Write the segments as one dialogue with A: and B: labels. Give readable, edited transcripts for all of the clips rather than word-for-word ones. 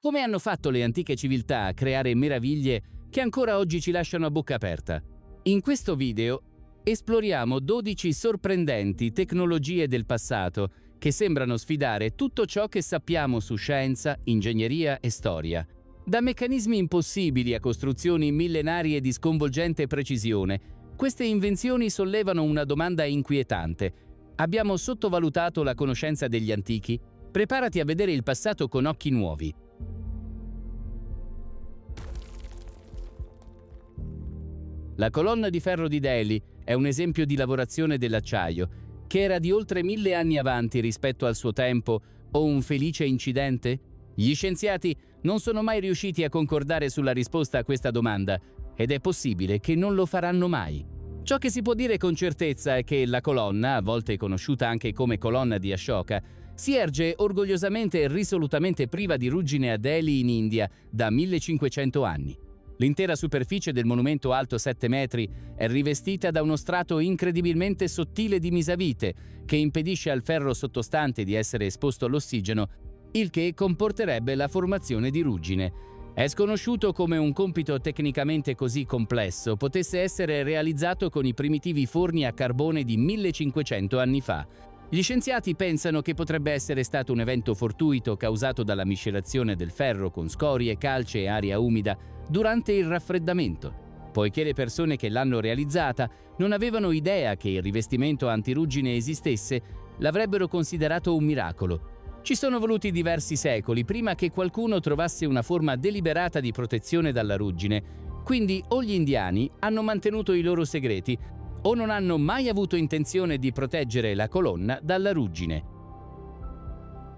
A: Come hanno fatto le antiche civiltà a creare meraviglie che ancora oggi ci lasciano a bocca aperta? In questo video esploriamo 12 sorprendenti tecnologie del passato che sembrano sfidare tutto ciò che sappiamo su scienza, ingegneria e storia. Da meccanismi impossibili a costruzioni millenarie di sconvolgente precisione, queste invenzioni sollevano una domanda inquietante. Abbiamo sottovalutato la conoscenza degli antichi? Preparati a vedere il passato con occhi nuovi. La colonna di ferro di Delhi è un esempio di lavorazione dell'acciaio, che era di oltre 1000 anni avanti rispetto al suo tempo, o un felice incidente? Gli scienziati non sono mai riusciti a concordare sulla risposta a questa domanda, ed è possibile che non lo faranno mai. Ciò che si può dire con certezza è che la colonna, a volte conosciuta anche come colonna di Ashoka, si erge orgogliosamente e risolutamente priva di ruggine a Delhi in India da 1500 anni. L'intera superficie del monumento alto 7 metri è rivestita da uno strato incredibilmente sottile di misavite che impedisce al ferro sottostante di essere esposto all'ossigeno, il che comporterebbe la formazione di ruggine. È sconosciuto come un compito tecnicamente così complesso potesse essere realizzato con i primitivi forni a carbone di 1500 anni fa. Gli scienziati pensano che potrebbe essere stato un evento fortuito causato dalla miscelazione del ferro con scorie, calce e aria umida durante il raffreddamento, poiché le persone che l'hanno realizzata non avevano idea che il rivestimento antiruggine esistesse, l'avrebbero considerato un miracolo. Ci sono voluti diversi secoli prima che qualcuno trovasse una forma deliberata di protezione dalla ruggine, quindi o gli indiani hanno mantenuto i loro segreti o non hanno mai avuto intenzione di proteggere la colonna dalla ruggine.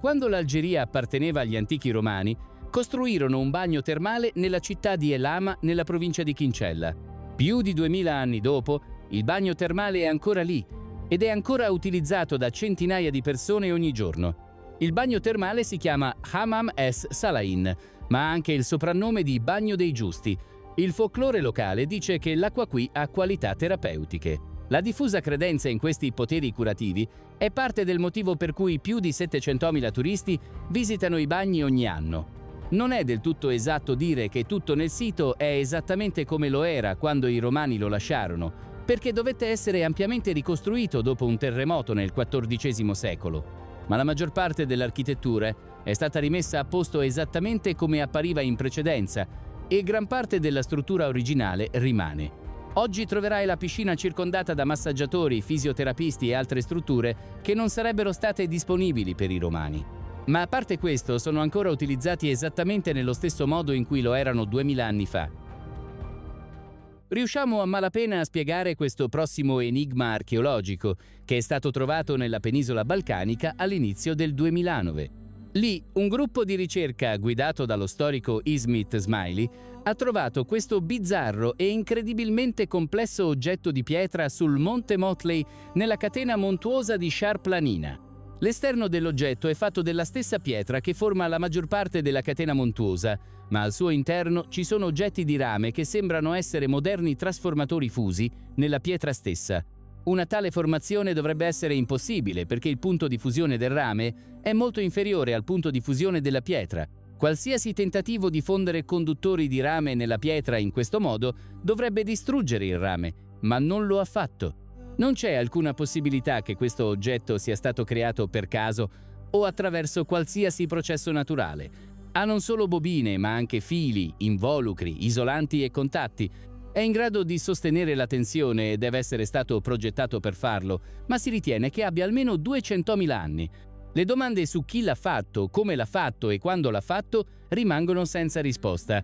A: Quando l'Algeria apparteneva agli antichi romani, costruirono un bagno termale nella città di El Hama, nella provincia di Kincella. Più di 2000 anni dopo, il bagno termale è ancora lì ed è ancora utilizzato da centinaia di persone ogni giorno. Il bagno termale si chiama Hammam es Salain, ma ha anche il soprannome di Bagno dei Giusti. Il folklore locale dice che l'acqua qui ha qualità terapeutiche. La diffusa credenza in questi poteri curativi è parte del motivo per cui più di 700.000 turisti visitano i bagni ogni anno. Non è del tutto esatto dire che tutto nel sito è esattamente come lo era quando i romani lo lasciarono, perché dovette essere ampiamente ricostruito dopo un terremoto nel XIV secolo. Ma la maggior parte dell'architettura è stata rimessa a posto esattamente come appariva in precedenza e gran parte della struttura originale rimane. Oggi troverai la piscina circondata da massaggiatori, fisioterapisti e altre strutture che non sarebbero state disponibili per i romani. Ma a parte questo, sono ancora utilizzati esattamente nello stesso modo in cui lo erano 2000 anni fa. Riusciamo a malapena a spiegare questo prossimo enigma archeologico, che è stato trovato nella penisola balcanica all'inizio del 2009. Lì, un gruppo di ricerca guidato dallo storico Ismet Smiley ha trovato questo bizzarro e incredibilmente complesso oggetto di pietra sul monte Motley nella catena montuosa di Sharplanina. L'esterno dell'oggetto è fatto della stessa pietra che forma la maggior parte della catena montuosa, ma al suo interno ci sono oggetti di rame che sembrano essere moderni trasformatori fusi nella pietra stessa. Una tale formazione dovrebbe essere impossibile perché il punto di fusione del rame è molto inferiore al punto di fusione della pietra. Qualsiasi tentativo di fondere conduttori di rame nella pietra in questo modo dovrebbe distruggere il rame, ma non lo ha fatto. Non c'è alcuna possibilità che questo oggetto sia stato creato per caso o attraverso qualsiasi processo naturale. Ha non solo bobine, ma anche fili, involucri, isolanti e contatti. È in grado di sostenere la tensione e deve essere stato progettato per farlo, ma si ritiene che abbia almeno 200.000 anni. Le domande su chi l'ha fatto, come l'ha fatto e quando l'ha fatto rimangono senza risposta.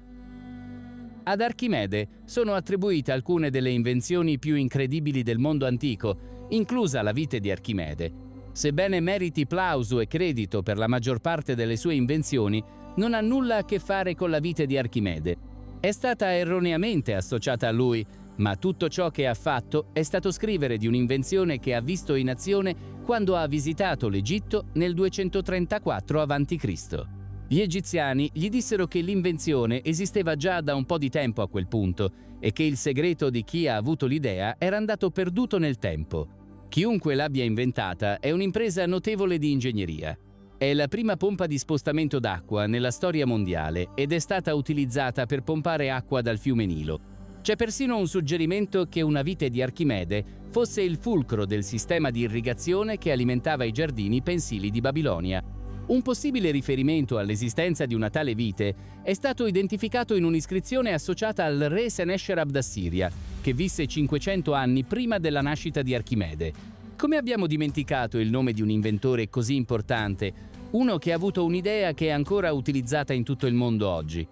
A: Ad Archimede sono attribuite alcune delle invenzioni più incredibili del mondo antico, inclusa la vite di Archimede. Sebbene meriti plauso e credito per la maggior parte delle sue invenzioni, non ha nulla a che fare con la vite di Archimede. È stata erroneamente associata a lui, ma tutto ciò che ha fatto è stato scrivere di un'invenzione che ha visto in azione quando ha visitato l'Egitto nel 234 a.C. Gli egiziani gli dissero che l'invenzione esisteva già da un po' di tempo a quel punto e che il segreto di chi ha avuto l'idea era andato perduto nel tempo. Chiunque l'abbia inventata è un'impresa notevole di ingegneria. È la prima pompa di spostamento d'acqua nella storia mondiale ed è stata utilizzata per pompare acqua dal fiume Nilo. C'è persino un suggerimento che una vite di Archimede fosse il fulcro del sistema di irrigazione che alimentava i giardini pensili di Babilonia. Un possibile riferimento all'esistenza di una tale vite è stato identificato in un'iscrizione associata al re Senescerab d'Assiria, che visse 500 anni prima della nascita di Archimede. Come abbiamo dimenticato il nome di un inventore così importante, uno che ha avuto un'idea che è ancora utilizzata in tutto il mondo oggi?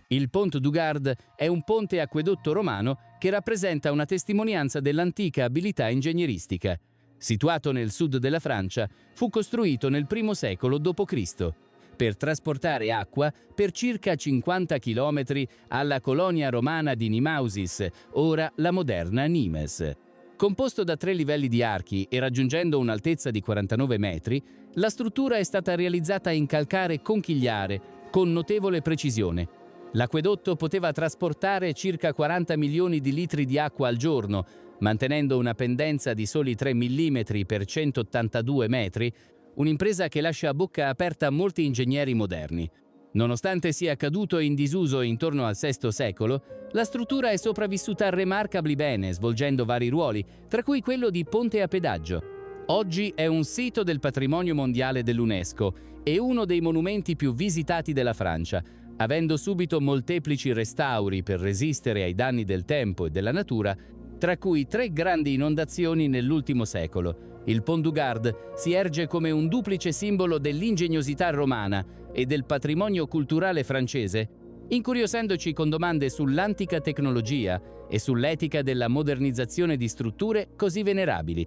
A: Il Pont du Gard è un ponte acquedotto romano che rappresenta una testimonianza dell'antica abilità ingegneristica. Situato nel sud della Francia, fu costruito nel I secolo d.C. per trasportare acqua per circa 50 km alla colonia romana di Nimausis, ora la moderna Nimes. Composto da 3 livelli di archi e raggiungendo un'altezza di 49 metri, la struttura è stata realizzata in calcare conchigliare con notevole precisione. L'acquedotto poteva trasportare circa 40 milioni di litri di acqua al giorno, mantenendo una pendenza di soli 3 mm per 182 metri, un'impresa che lascia a bocca aperta molti ingegneri moderni. Nonostante sia caduto in disuso intorno al VI secolo, la struttura è sopravvissuta remarkably bene, svolgendo vari ruoli, tra cui quello di ponte a pedaggio. Oggi è un sito del patrimonio mondiale dell'UNESCO e uno dei monumenti più visitati della Francia, avendo subito molteplici restauri per resistere ai danni del tempo e della natura, tra cui 3 grandi inondazioni nell'ultimo secolo. Il Pont du Gard si erge come un duplice simbolo dell'ingegnosità romana e del patrimonio culturale francese, incuriosendoci con domande sull'antica tecnologia e sull'etica della modernizzazione di strutture così venerabili.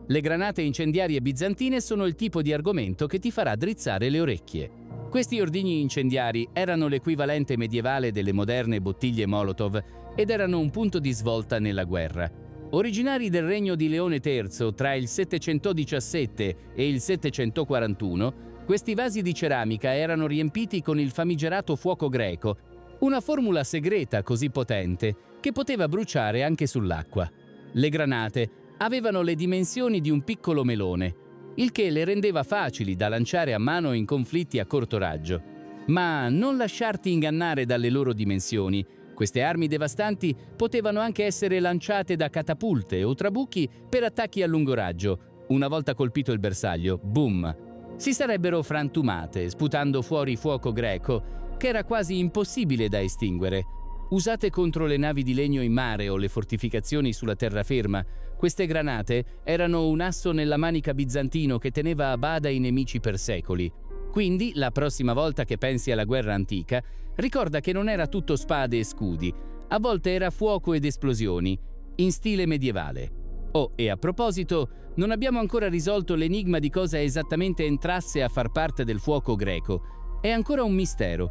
A: Le granate incendiarie bizantine sono il tipo di argomento che ti farà drizzare le orecchie. Questi ordigni incendiari erano l'equivalente medievale delle moderne bottiglie Molotov ed erano un punto di svolta nella guerra. Originari del regno di Leone III tra il 717 e il 741, questi vasi di ceramica erano riempiti con il famigerato fuoco greco, una formula segreta così potente che poteva bruciare anche sull'acqua. Le granate avevano le dimensioni di un piccolo melone, il che le rendeva facili da lanciare a mano in conflitti a corto raggio. Ma non lasciarti ingannare dalle loro dimensioni. Queste armi devastanti potevano anche essere lanciate da catapulte o trabucchi per attacchi a lungo raggio. Una volta colpito il bersaglio, boom! Si sarebbero frantumate, sputando fuori fuoco greco, che era quasi impossibile da estinguere. Usate contro le navi di legno in mare o le fortificazioni sulla terraferma, queste granate erano un asso nella manica bizantino che teneva a bada i nemici per secoli. Quindi, la prossima volta che pensi alla guerra antica, ricorda che non era tutto spade e scudi, a volte era fuoco ed esplosioni, in stile medievale. Oh, e a proposito, non abbiamo ancora risolto l'enigma di cosa esattamente entrasse a far parte del fuoco greco. È ancora un mistero.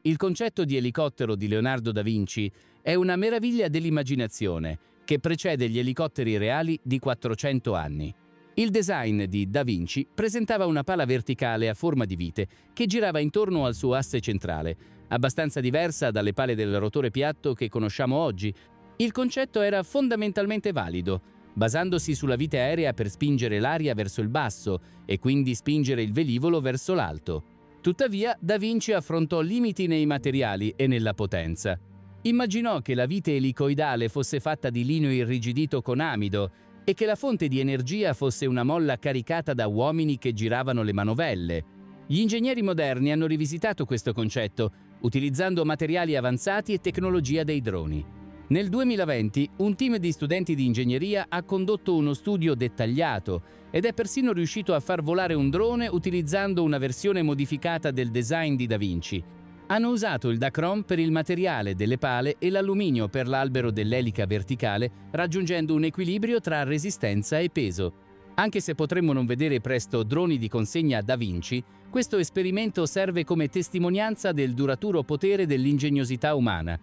A: Il concetto di elicottero di Leonardo da Vinci è una meraviglia dell'immaginazione che precede gli elicotteri reali di 400 anni. Il design di Da Vinci presentava una pala verticale a forma di vite che girava intorno al suo asse centrale, abbastanza diversa dalle pale del rotore piatto che conosciamo oggi. Il concetto era fondamentalmente valido, basandosi sulla vite aerea per spingere l'aria verso il basso e quindi spingere il velivolo verso l'alto. Tuttavia, Da Vinci affrontò limiti nei materiali e nella potenza. Immaginò che la vite elicoidale fosse fatta di lineo irrigidito con amido e che la fonte di energia fosse una molla caricata da uomini che giravano le manovelle. Gli ingegneri moderni hanno rivisitato questo concetto, utilizzando materiali avanzati e tecnologia dei droni. Nel 2020 un team di studenti di ingegneria ha condotto uno studio dettagliato ed è persino riuscito a far volare un drone utilizzando una versione modificata del design di Da Vinci. Hanno usato il dacron per il materiale delle pale e l'alluminio per l'albero dell'elica verticale, raggiungendo un equilibrio tra resistenza e peso. Anche se potremmo non vedere presto droni di consegna Da Vinci, questo esperimento serve come testimonianza del duraturo potere dell'ingegnosità umana.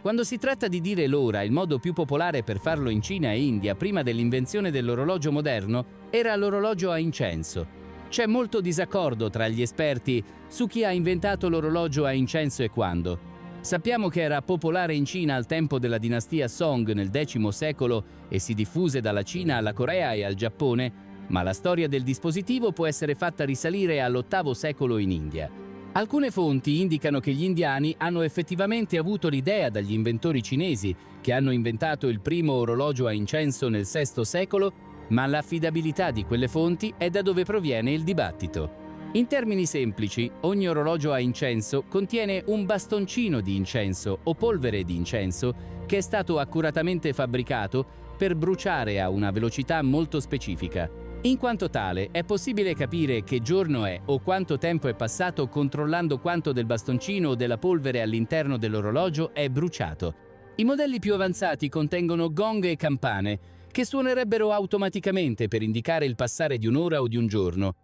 A: Quando si tratta di dire l'ora, il modo più popolare per farlo in Cina e India prima dell'invenzione dell'orologio moderno era l'orologio a incenso. C'è molto disaccordo tra gli esperti su chi ha inventato l'orologio a incenso e quando. Sappiamo che era popolare in Cina al tempo della dinastia Song nel X secolo e si diffuse dalla Cina alla Corea e al Giappone, ma la storia del dispositivo può essere fatta risalire all'VIII secolo in India. Alcune fonti indicano che gli indiani hanno effettivamente avuto l'idea dagli inventori cinesi, che hanno inventato il primo orologio a incenso nel VI secolo, ma l'affidabilità di quelle fonti è da dove proviene il dibattito. In termini semplici, ogni orologio a incenso contiene un bastoncino di incenso o polvere di incenso che è stato accuratamente fabbricato per bruciare a una velocità molto specifica. In quanto tale, è possibile capire che giorno è o quanto tempo è passato controllando quanto del bastoncino o della polvere all'interno dell'orologio è bruciato. I modelli più avanzati contengono gong e campane, che suonerebbero automaticamente per indicare il passare di un'ora o di un giorno.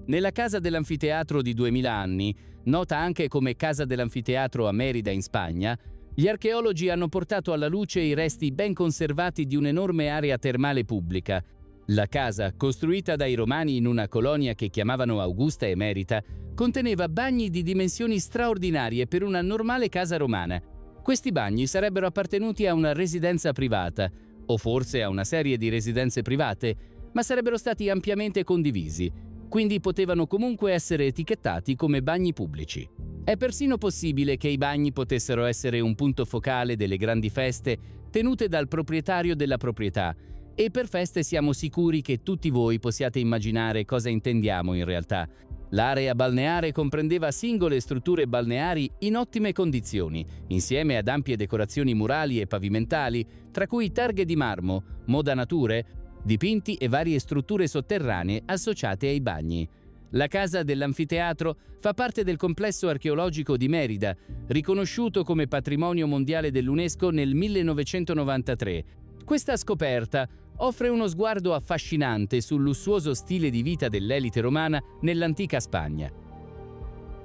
A: Nella Casa dell'Anfiteatro di 2000 anni, nota anche come Casa dell'Anfiteatro a Mérida in Spagna, gli archeologi hanno portato alla luce i resti ben conservati di un'enorme area termale pubblica. La casa, costruita dai Romani in una colonia che chiamavano Augusta Emerita, conteneva bagni di dimensioni straordinarie per una normale casa romana. Questi bagni sarebbero appartenuti a una residenza privata, o forse a una serie di residenze private, ma sarebbero stati ampiamente condivisi. Quindi potevano comunque essere etichettati come bagni pubblici. È persino possibile che i bagni potessero essere un punto focale delle grandi feste tenute dal proprietario della proprietà, e per feste siamo sicuri che tutti voi possiate immaginare cosa intendiamo in realtà. L'area balneare comprendeva singole strutture balneari in ottime condizioni, insieme ad ampie decorazioni murali e pavimentali, tra cui targhe di marmo, modanature, dipinti e varie strutture sotterranee associate ai bagni. La Casa dell'Anfiteatro fa parte del complesso archeologico di Mérida, riconosciuto come patrimonio mondiale dell'UNESCO nel 1993. Questa scoperta offre uno sguardo affascinante sul lussuoso stile di vita dell'elite romana nell'antica Spagna.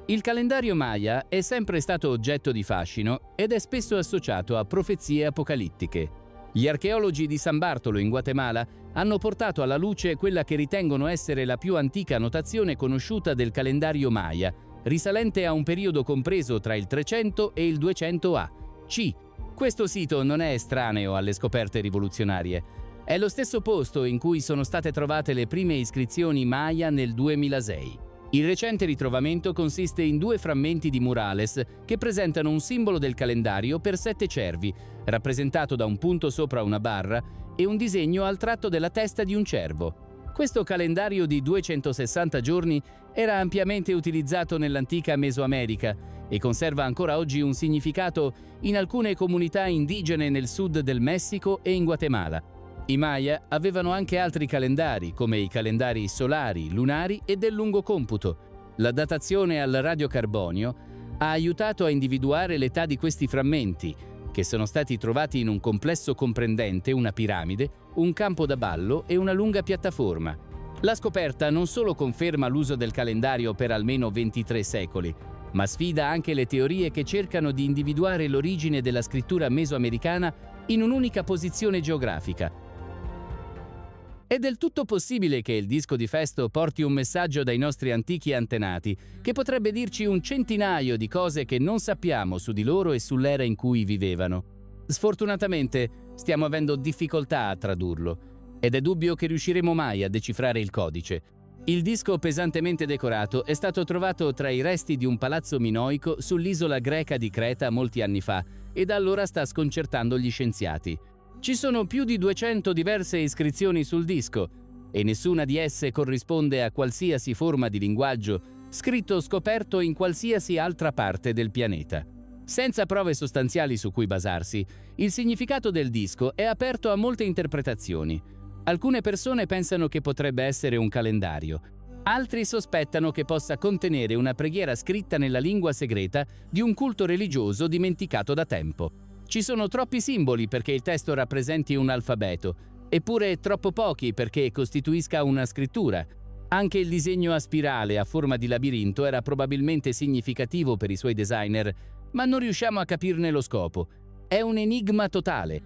A: Il calendario Maya è sempre stato oggetto di fascino ed è spesso associato a profezie apocalittiche. Gli archeologi di San Bartolo in Guatemala hanno portato alla luce quella che ritengono essere la più antica notazione conosciuta del calendario Maya, risalente a un periodo compreso tra il 300 e il 200 a.C. Questo sito non è estraneo alle scoperte rivoluzionarie. È lo stesso posto in cui sono state trovate le prime iscrizioni Maya nel 2006. Il recente ritrovamento consiste in 2 frammenti di murales che presentano un simbolo del calendario per 7 cervi, rappresentato da un punto sopra una barra, e un disegno al tratto della testa di un cervo. Questo calendario di 260 giorni era ampiamente utilizzato nell'antica Mesoamerica e conserva ancora oggi un significato in alcune comunità indigene nel sud del Messico e in Guatemala. I Maya avevano anche altri calendari, come i calendari solari, lunari e del lungo computo. La datazione al radiocarbonio ha aiutato a individuare l'età di questi frammenti, che sono stati trovati in un complesso comprendente una piramide, un campo da ballo e una lunga piattaforma. La scoperta non solo conferma l'uso del calendario per almeno 23 secoli, ma sfida anche le teorie che cercano di individuare l'origine della scrittura mesoamericana in un'unica posizione geografica. È del tutto possibile che il disco di Festo porti un messaggio dai nostri antichi antenati, che potrebbe dirci un centinaio di cose che non sappiamo su di loro e sull'era in cui vivevano. Sfortunatamente stiamo avendo difficoltà a tradurlo, ed è dubbio che riusciremo mai a decifrare il codice. Il disco pesantemente decorato è stato trovato tra i resti di un palazzo minoico sull'isola greca di Creta molti anni fa, e da allora sta sconcertando gli scienziati. Ci sono più di 200 diverse iscrizioni sul disco, e nessuna di esse corrisponde a qualsiasi forma di linguaggio scritto o scoperto in qualsiasi altra parte del pianeta. Senza prove sostanziali su cui basarsi, il significato del disco è aperto a molte interpretazioni. Alcune persone pensano che potrebbe essere un calendario, altri sospettano che possa contenere una preghiera scritta nella lingua segreta di un culto religioso dimenticato da tempo. Ci sono troppi simboli perché il testo rappresenti un alfabeto, eppure troppo pochi perché costituisca una scrittura. Anche il disegno a spirale a forma di labirinto era probabilmente significativo per i suoi designer, ma non riusciamo a capirne lo scopo. È un enigma totale.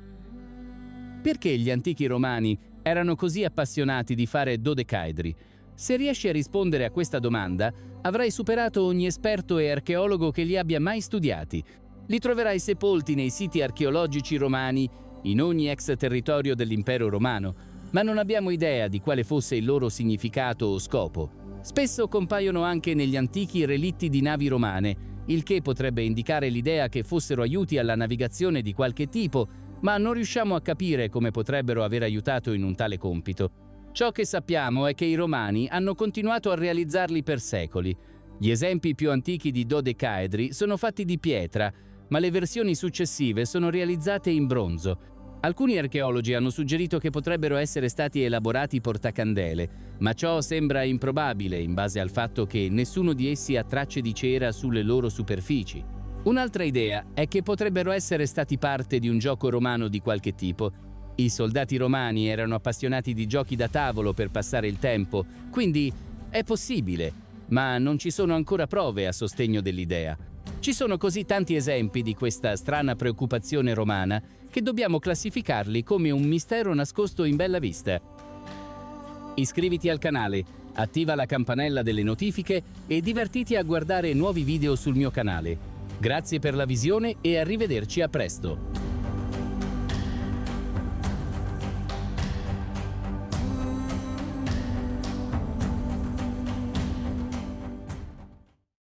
A: Perché gli antichi romani erano così appassionati di fare dodecaedri? Se riesci a rispondere a questa domanda, avrai superato ogni esperto e archeologo che li abbia mai studiati. Li troverai sepolti nei siti archeologici romani in ogni ex territorio dell'impero romano, ma non abbiamo idea di quale fosse il loro significato o scopo. Spesso compaiono anche negli antichi relitti di navi romane, il che potrebbe indicare l'idea che fossero aiuti alla navigazione di qualche tipo, ma non riusciamo a capire come potrebbero aver aiutato in un tale compito. Ciò che sappiamo è che i Romani hanno continuato a realizzarli per secoli. Gli esempi più antichi di dodecaedri sono fatti di pietra, ma le versioni successive sono realizzate in bronzo. Alcuni archeologi hanno suggerito che potrebbero essere stati elaborati portacandele, ma ciò sembra improbabile in base al fatto che nessuno di essi ha tracce di cera sulle loro superfici. Un'altra idea è che potrebbero essere stati parte di un gioco romano di qualche tipo. I soldati romani erano appassionati di giochi da tavolo per passare il tempo, quindi è possibile, ma non ci sono ancora prove a sostegno dell'idea. Ci sono così tanti esempi di questa strana preoccupazione romana che dobbiamo classificarli come un mistero nascosto in bella vista. Iscriviti al canale, attiva la campanella delle notifiche e divertiti a guardare nuovi video sul mio canale. Grazie per la visione e arrivederci a presto!